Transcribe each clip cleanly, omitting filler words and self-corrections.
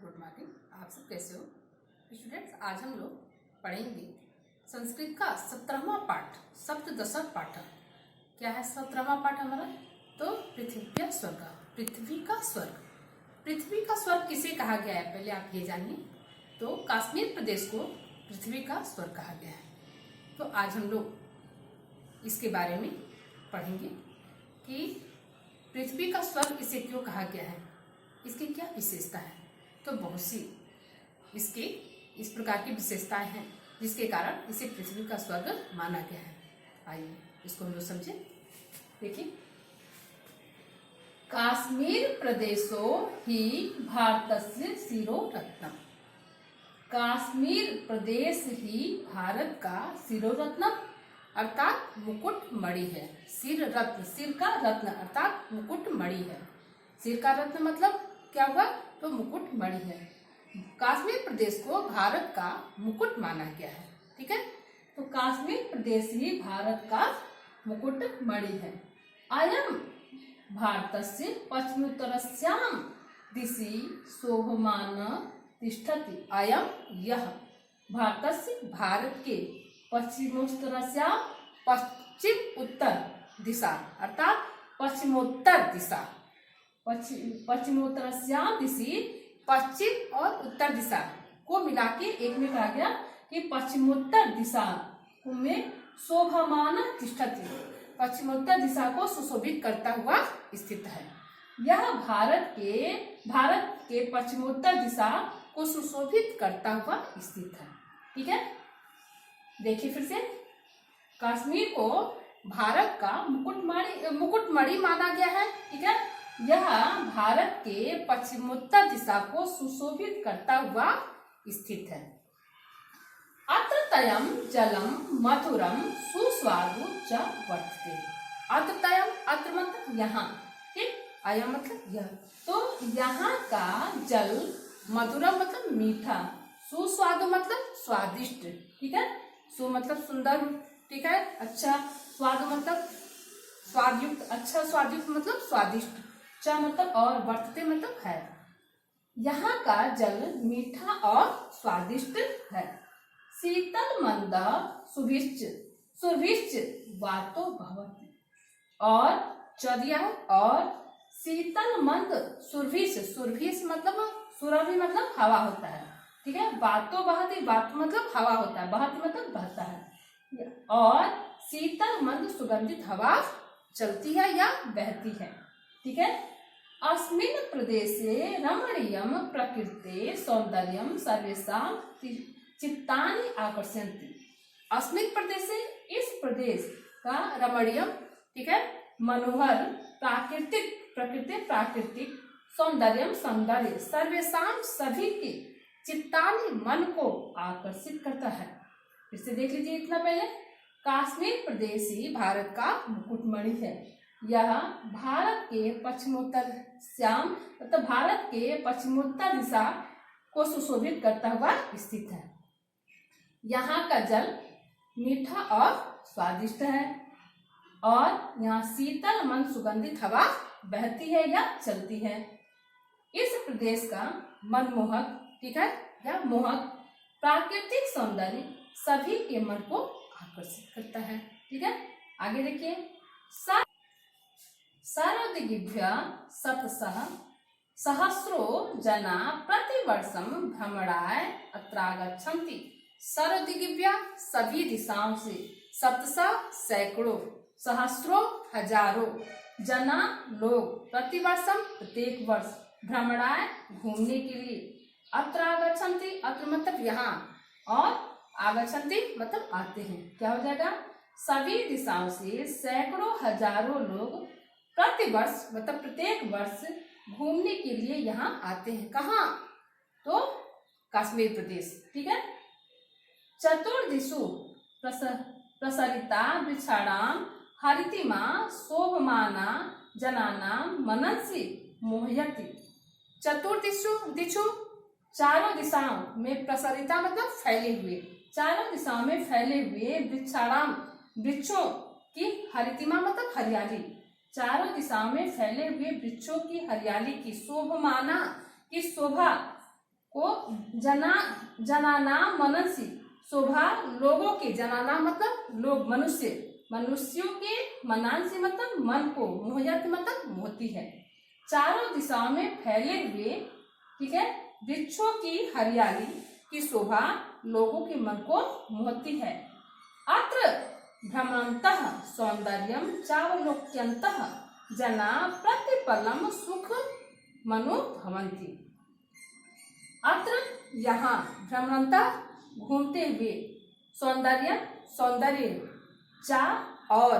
Good morning. आप सब कैसे हो स्टूडेंट्स? आज हम लोग पढ़ेंगे संस्कृत का 17वां पाठ सप्तदशक पाठ। क्या है 17वां पाठ हमारा? तो पृथ्वी स्वर्ग। पृथ्वी का स्वर्ग। पृथ्वी का स्वर्ग किसे कहा गया है पहले आप ये जानिए। तो कश्मीर प्रदेश को पृथ्वी का स्वर्ग कहा गया है। तो आज हम लोग इसके बारे में पढ़ेंगे कि पृथ्वी का स्वर्ग इसे क्यों कहा गया है, इसकी क्या विशेषता है। तो बहुत सी इसके इस प्रकार की विशेषताएं हैं जिसके कारण इसे पृथ्वी का स्वर्ग माना गया है। आइए इसको हम लोग समझे। देखिए, कश्मीर प्रदेशो ही भारतस्य शिरोरत्नम। कश्मीर प्रदेश ही भारत का शिरोरत्नम अर्थात मुकुट मणि है। सिर रत्न, सिर का रत्न अर्थात मुकुट मणि है। सिर का रत्न मतलब क्या हुआ? तो मुकुट मणि है। कश्मीर प्रदेश को भारत का मुकुट माना गया है। ठीक है, तो कश्मीर प्रदेश ही भारत का मुकुट मणि है। अयम भारतस्य पश्चिमोत्तरस्याम दिशि शोभमान तिष्ठति। अयम यह भारतस्य भारत के पश्चिमोत्तरस्याम पश्चिम उत्तर दिशा अर्थात पश्चिमोत्तर दिशा, पश्चिमोत्तरस्याम दिशि पश्चिम और उत्तर दिशा को मिला के एक में कहा गया कि पश्चिमोत्तर दिशा में शोभमान तिष्ठति। पश्चिमोत्तर दिशा को सुशोभित करता हुआ स्थित है। यह भारत के पश्चिमोत्तर दिशा को सुशोभित करता हुआ स्थित है। ठीक है, देखिए फिर से, कश्मीर को भारत का मुकुट मणि माना गया है। ठीक है, यह भारत के पश्चिमोत्तर दिशा को सुशोभित करता हुआ स्थित है। अत्र तयम जलम मधुरम सुस्वादु च वर्तते। अत्र तयम, अत्र मतलब यहाँ, ठीक, अयम मतलब यह। तो यहाँ का जल मधुरम मतलब मीठा, सुस्वादु मतलब स्वादिष्ट। ठीक है, सु मतलब सुंदर, ठीक है, अच्छा, स्वाद मतलब स्वादयुक्त, अच्छा स्वादयुक्त मतलब स्वादिष्ट, च मतलब और, वर्तते मतलब है। यहाँ का जल मीठा और स्वादिष्ट है। शीतल मंद सुभिश्च, सुभिश्च वातो भवति, और चौदिया है, और शीतल मंद सुरभिश, सुरभिश मतलब सुरभि मतलब हवा होता है। ठीक है, वातो बहती, वातो मतलब हवा होता है, बहती मतलब बहता है, और शीतल मंद सुगंधित हवा चलती है या बहती है। ठीक है, अस्मिन् प्रदेशे रमणीयम प्रकृते सौंदर्यम सर्वेषां चित्तानि आकर्षयन्ति। अस्मिन् प्रदेशे, इस प्रदेश का रमणीयम, ठीक है, मनोहर, प्राकृतिक सौंदर्यम सौंदर्य सर्वेषां सभी के चित्तानि मन को आकर्षित करता है। फिर से देख लीजिए, इतना पहले, कश्मीर प्रदेश ही भारत का मुकुट मणि है। यह भारत के पश्चिमोत्तर श्याम मतलब भारत के पश्चिमोत्तर दिशा को सुशोभित करता हुआ स्थित है। यहाँ का जल मीठा और स्वादिष्ट है, और यहाँ शीतल मंद सुगंधित हवा बहती है या चलती है। इस प्रदेश का मनमोहक, ठीक है, या मोहक प्राकृतिक सौंदर्य सभी के मन को आकर्षित करता है। ठीक है, आगे देखिए, शरदिभ्य शतशः सहस्रो जना प्रतिवर्षम भ्रमणाय अत्रागच्छन्ति। शरदिभ्य सभी दिशाओं से, शतशः सैकड़ों, सहस्रों हजारों, जना लोग, प्रतिवर्षम प्रत्येक वर्ष, भ्रमणाय घूमने के लिए, अत्र आगच्छन्ति, अत्र मतलब यहाँ, और आगच्छन्ति मतलब आते हैं। क्या हो जाएगा? सभी दिशाओं से सैकड़ों हजारों लोग प्रतिवर्ष मतलब प्रत्येक वर्ष घूमने के लिए यहाँ आते हैं। कहाँ? तो कश्मीर प्रदेश। ठीक है, चतुर्दिशु प्रसरिता वृक्षाणाम हरितिमा शोभमाना जनानाम मनसि मोहयति। चतुर्दिशु चारों दिशाओं में, प्रसरिता मतलब फैले हुए, चारों दिशाओं में फैले हुए, वृक्षाणाम वृक्षों की, हरितिमा मतलब हरियाली, चारों दिशाओं में फैले हुए वृक्षों की हरियाली की, शोभमाना की शोभा को जनाना मनसी शोभा लोगों के, जनाना मतलब लोग, मनुष्यों के मनांसी मतलब मन को, मोहयत मतलब मोहती है। चारों दिशाओं में फैले हुए, ठीक है, वृक्षों की हरियाली की शोभा लोगों के मन को मोहती है। अत्र भ्रमन्तः सौंदर्यम चावलोक्यन्तः जना प्रतिपलम सुख मनुभवन्ति। अत्र यहाँ भ्रमन्तः घूमते हुए, सौंदर्य, चा और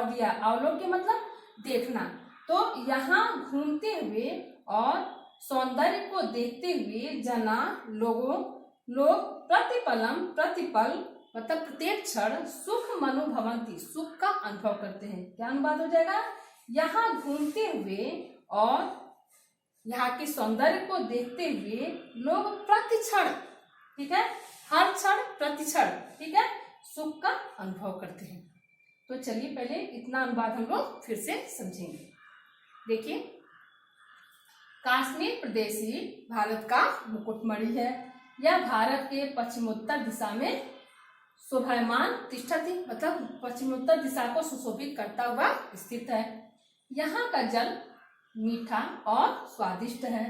दिया, अवलोक्य मतलब देखना। तो यहाँ घूमते हुए और सौंदर्य को देखते हुए जना लोग प्रतिपल मतलब प्रत्येक क्षण सुख मनुभवन्ति, सुख का अनुभव करते हैं। क्या अनुवाद हो जाएगा? यहाँ घूमते हुए और यहाँ के सौंदर्य को देखते हुए लोग प्रतिक्षण, ठीक है, हर क्षण प्रतिक्षण, ठीक है, सुख का अनुभव करते हैं। तो चलिए पहले इतना अनुवाद हम लोग फिर से समझेंगे। देखिए, कश्मीर प्रदेश ही भारत का मुकुटमणि है। यह भारत के पश्चिमोत्तर दिशा में शोभायमान तिष्ठति, मतलब पश्चिमोत्तर दिशा को सुशोभित करता हुआ स्थित है। यहाँ का जल मीठा और स्वादिष्ट है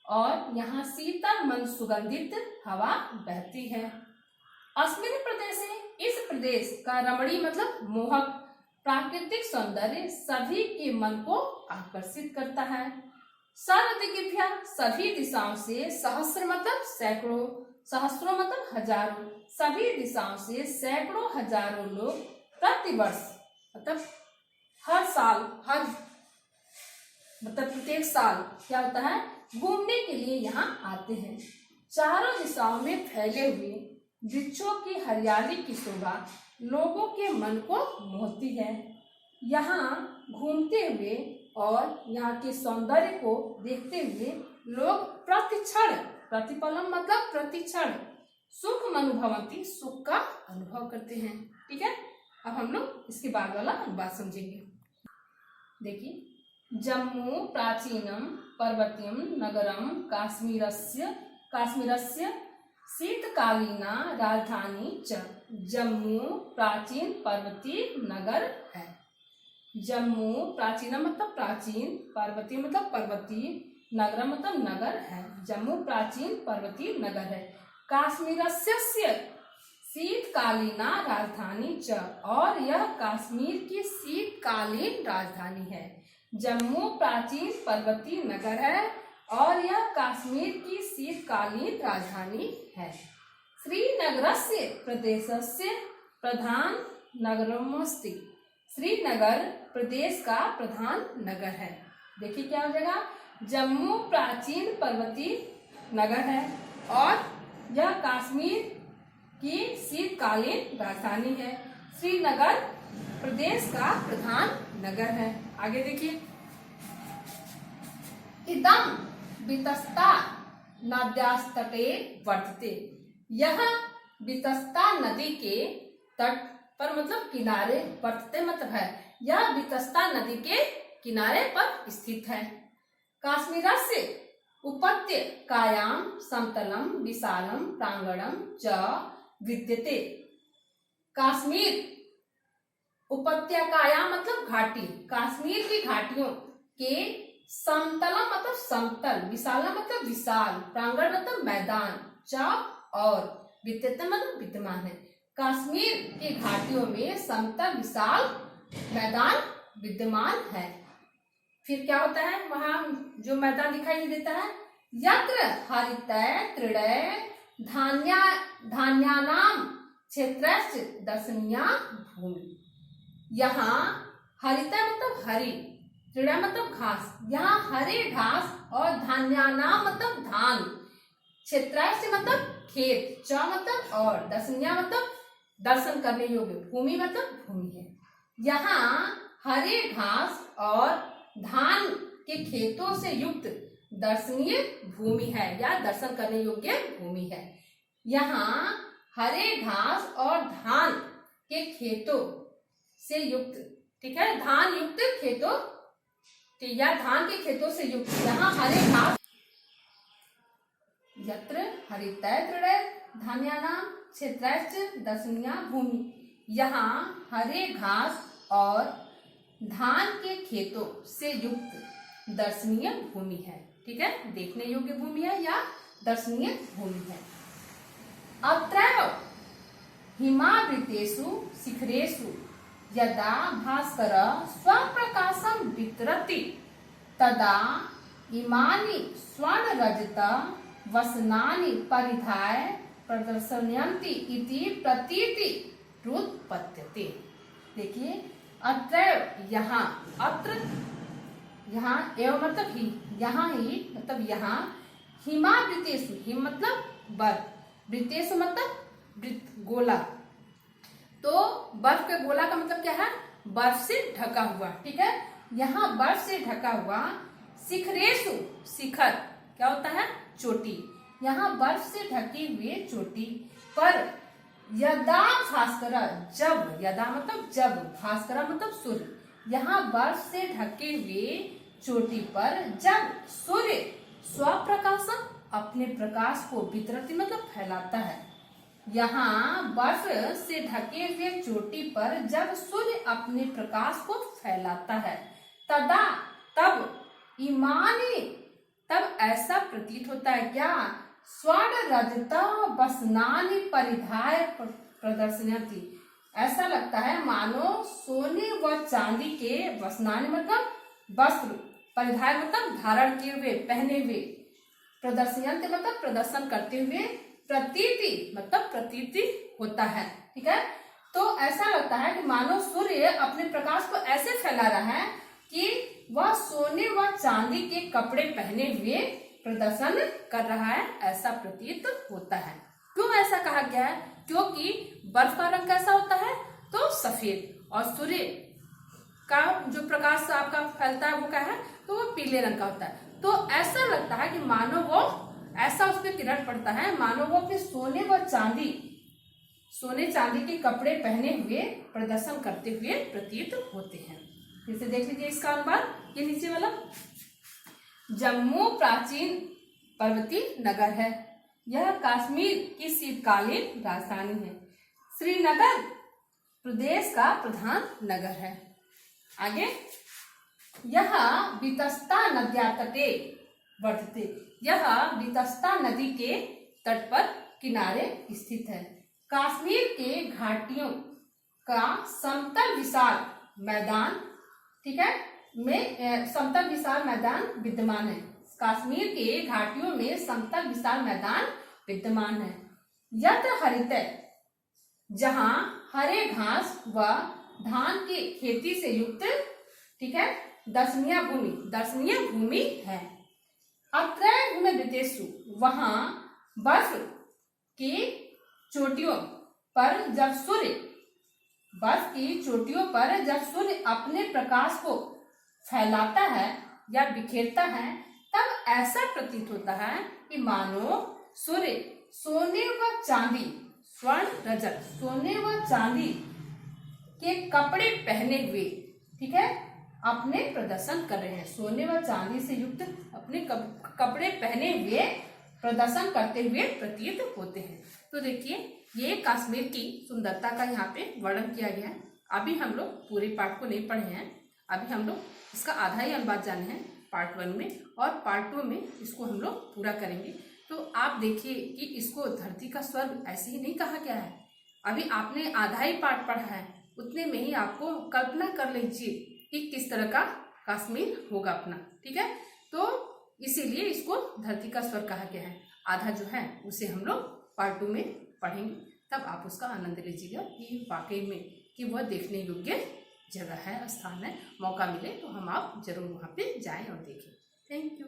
और यहाँ शीतल मन सुगंधित हवा बहती है। अस्मिन् प्रदेशे, इस प्रदेश का रमणीय मतलब मोहक प्राकृतिक सौंदर्य सभी के मन को आकर्षित करता है। सर्वदिग्भ्या, सभी दिशाओं से, सहस्र मतलब सैकड़ों, सहस्रों मतलब हजारों, सभी दिशाओं से सैकड़ों हजारों लोग प्रतिवर्ष मतलब हर साल, हर मतलब प्रत्येक साल क्या होता है, घूमने के लिए यहाँ आते हैं। चारों दिशाओं में फैले हुए वृक्षों की हरियाली की शोभा लोगों के मन को मोहती है। यहाँ घूमते हुए और यहाँ के सौंदर्य को देखते हुए लोग प्रतिक्षण, प्रतिपलम मतलब प्रतिक्षण, सुख अनुभवन्ति, सुख का अनुभव करते हैं। ठीक है, अब हम लोग इसके बाद वाला बात समझेंगे। देखिए, जम्मू प्राचीनम पर्वतीयम नगरम काश्मीरस्य शीतकालीना राजधानी च। जम्मू प्राचीन पर्वतीय नगर है। जम्मू प्राचीन मतलब प्राचीन, पर्वतीय मतलब पर्वतीय, नगर मतलब नगर है। जम्मू प्राचीन पर्वतीय नगर है। काश्मीरस्य शीतकालीना राजधानी च, और यह कश्मीर की शीतकालीन राजधानी है। जम्मू प्राचीन पर्वतीय नगर है और यह कश्मीर की शीतकालीन राजधानी है। श्रीनगरस्य प्रदेशस्य प्रधान नगरमस्ति। श्रीनगर प्रदेश का प्रधान नगर है। देखिए क्या हो जाएगा, जम्मू प्राचीन पर्वतीय नगर है और यह कश्मीर की शीतकालीन राजधानी है। श्रीनगर प्रदेश का प्रधान नगर है। आगे देखिए, इदम वितस्ता नद्यास्तटे वर्तते। यह वितस्ता नदी के तट पर मतलब किनारे, वर्तते मतलब है, यह वितस्ता नदी के किनारे पर स्थित है। काश्मीरस्य उपत्यकायां समतलम विशालम प्रांगणम च विद्यते। कश्मीर उपत्यकायां मतलब घाटी, कश्मीर की घाटियों के समतलम मतलब समतल, विशालम मतलब विशाल, प्रांगण मतलब मैदान, च और विद्यते मतलब विद्यमान है। कश्मीर की घाटियों में समतल विशाल मैदान विद्यमान है। फिर क्या होता है, वहां जो मैदान दिखाई देता है, यत्र हरितय तृणय धान्यानाम क्षेत्रस्य दर्शनीया भूमि। यहाँ हरितय मतलब हरी, तृणय मतलब घास, यहाँ हरे घास और धान्यानाम मतलब धान, क्षेत्रस्य मतलब खेत, च मतलब और, दर्शनीया मतलब दर्शन करने योग्य, भूमि मतलब भूमि है। यहाँ हरे घास और धान के खेतों से युक्त दर्शनीय भूमि है या दर्शन करने योग्य भूमि है। यहाँ हरे घास और धान के खेतों से युक्त, ठीक है, धान युक्त खेतों या धान के खेतों से युक्त, यहाँ हरे घास यत्र हरितैत्र धान्यानां क्षेत्रैश्च दर्शनीया भूमि। यहाँ हरे घास और धान के खेतों से युक्त दर्शनीय भूमि है। ठीक है, देखने योग्य भूमि है या दर्शनीय भूमि है। अत्रैव हिमावृतेषु शिखरेषु यदा भास्करः स्वप्रकाशं वितरति तदा इमानि स्वर्णरजत वसनानि परिधाय प्रदर्शयन्ति इति प्रतीति रुत्पद्यते। देखिए, अत्र यहाँ, अत्र यहाँ एवं मतलब ही, यहाँ ही मतलब यहाँ, हिमावृतेषु, हिम मतलब बर्फ, वृतेषु मतलब वृत्त गोला। तो बर्फ के गोला का मतलब क्या है? बर्फ से ढका हुआ। ठीक है, यहाँ बर्फ से ढका हुआ, शिखरेषु, शिखर क्या होता है? चोटी। यहाँ बर्फ से ढकी हुए चोटी पर यदा भास्कर, जब, यदा मतलब जब, भास्कर मतलब सूर्य, यहाँ बर्फ से ढके हुए चोटी पर जब सूर्य स्वप्रकाशम, अपने प्रकाश को वितरति मतलब फैलाता है। यहाँ बर्फ से ढके हुए चोटी पर जब सूर्य अपने प्रकाश को फैलाता है, तदा, तब, इमानी, तब ऐसा प्रतीत होता है क्या? स्वर्ण रजत वसनानि परिधाय प्रदर्शयन्ति, ऐसा लगता है मानो सोने व चांदी के वसनानि मतलब वस्त्र, परिधाय मतलब धारण किए हुए, पहने हुए, प्रदर्शयन्ति मतलब प्रदर्शन करते हुए, प्रतीति मतलब प्रतीति होता है। ठीक है, तो ऐसा लगता है कि मानो सूर्य अपने प्रकाश को ऐसे फैला रहा है कि वह सोने व चांदी के कपड़े पहने हुए प्रदर्शन कर रहा है, ऐसा प्रतीत होता है। क्यों ऐसा कहा गया है? क्योंकि बर्फ का रंग कैसा होता है? तो सफेद, और सूर्य का जो प्रकाश आपका फैलता है वो क्या है? तो वो पीले रंग का होता है। तो ऐसा लगता है कि मानो वो, ऐसा उस पर किरण पड़ता है, मानो वो अपने सोने व चांदी, सोने चांदी के कपड़े पहने हुए प्रदर्शन करते हुए प्रतीत होते हैं। फिर से देख लीजिए इसका अनुवाद, ये नीचे वाला। जम्मू प्राचीन पर्वतीय नगर है। यह कश्मीर की शीतकालीन राजधानी है। श्रीनगर प्रदेश का प्रधान नगर है। आगे, यह वितस्ता नद्या तटे वर्तते, यह वितस्ता नदी के तट पर किनारे स्थित है। कश्मीर के घाटियों का समतल विशाल मैदान, ठीक है, में समतल विशाल मैदान विद्यमान है। कश्मीर के घाटियों में समतल विशाल मैदान विद्यमान है। यत्र हरित, जहाँ हरे घास व धान की खेती से युक्त, ठीक है, दर्शनीय भूमि, दर्शनीय भूमि है। अत्र हिमवृतेषु, वहाँ बर्फ की चोटियों पर जब सूर्य, बर्फ की चोटियों पर जब सूर्य अपने प्रकाश को फैलाता है या बिखेरता है, तब ऐसा प्रतीत होता है कि मानो सूर्य सोने व चांदी, स्वर्ण रजत, सोने व चांदी के कपड़े पहने हुए, ठीक है, अपने प्रदर्शन कर रहे हैं। सोने व चांदी से युक्त अपने कपड़े पहने हुए प्रदर्शन करते हुए प्रतीत होते हैं। तो देखिए, ये कश्मीर की सुंदरता का यहाँ पे वर्णन किया गया है। अभी हम लोग पूरे पाठ को नहीं पढ़े हैं, अभी हम लोग इसका आधा ही अनुवाद जाने हैं पार्ट 1 में, और पार्ट 2 में इसको हम लोग पूरा करेंगे। तो आप देखिए कि इसको धरती का स्वर्ग ऐसे ही नहीं कहा गया है। अभी आपने आधा ही पार्ट पढ़ा है, उतने में ही आपको कल्पना कर लीजिए कि किस तरह का कश्मीर होगा अपना। ठीक है, तो इसीलिए इसको धरती का स्वर्ग कहा गया है। आधा जो है उसे हम लोग पार्ट 2 में पढ़ेंगे, तब आप उसका आनंद लीजिएगा कि वाकई में कि वह देखने योग्य जगह है, स्थान है। मौका मिले तो हम आप जरूर वहाँ पे जाएं और देखें। Thank you.